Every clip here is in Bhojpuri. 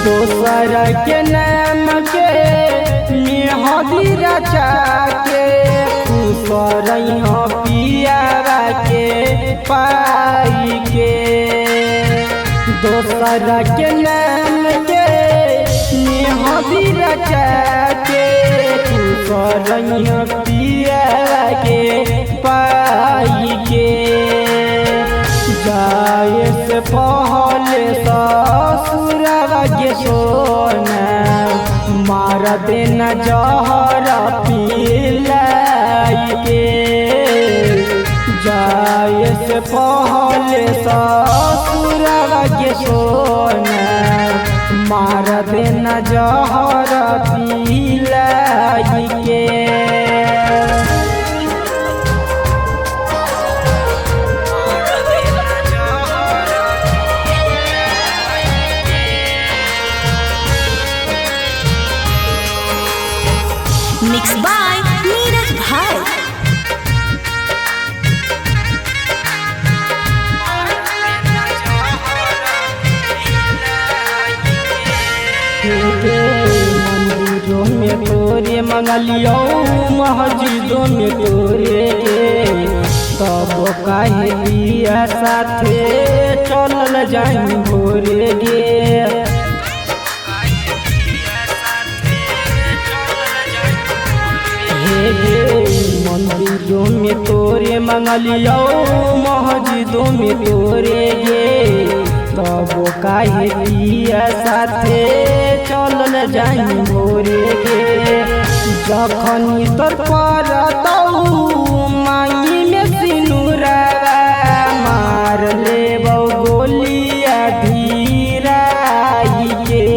दोसर के नाम के मेहदी रचा के खुश रहियो पियावा के पाई के। दोसर के नाम के मेहदी रचा के खुश रहियो पियावा के पाई के। जाए से पहले ससुरवा के सोना मार देना जहर पिलाई के। जाए से पहले ससुरवा के सोना मार देना जहर पिलाई के। मिक्स बाय नीरज भाई। मंदिरों में तोरे मंगलियो मस्जिदों में तोरे तब काहे दिया साथे चलल जाई भोरे गे। मंदिरों में तोरे मंगलियो मस्जिदों में तोरे गे तब काहे दिया साथे चलल जाई भोरे गे। जखन तर परतौ मांगी में सिनुरवा मार लेबौ गोलिया धीराई के।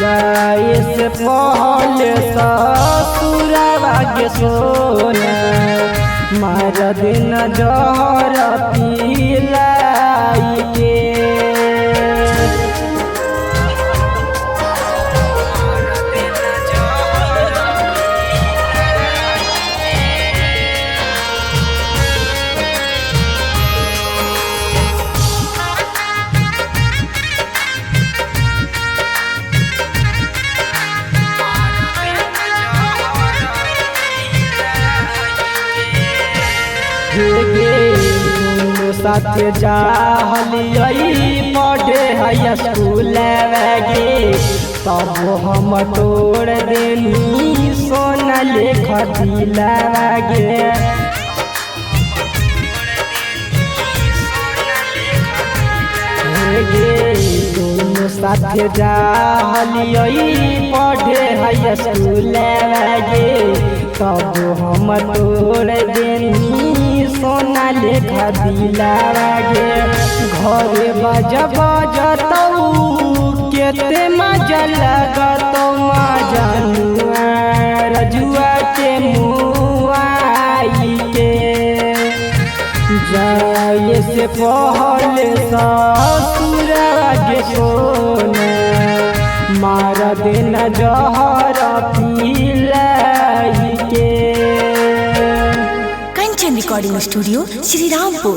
जाए से पहले ससुरवा के सोना मार देना जहर पिलाई के। साथे जाहलियई पढ़े है स्कूल गे तब हम तोड़ देनी सोना लेख दिलावा गे। दोनों साथे जाहलियई पढ़े है स्कूल गे तब हम तोड़ देनी सोना लेखा दिलावा गे। घरे बजा बजतौ केते मजा लगतौ मजनुआ रजुआ के मुआई के। जाए से पहले ससुरवा के सोना मार देना जहर पिलाई के। Kanchan recording studio Shri Rampur.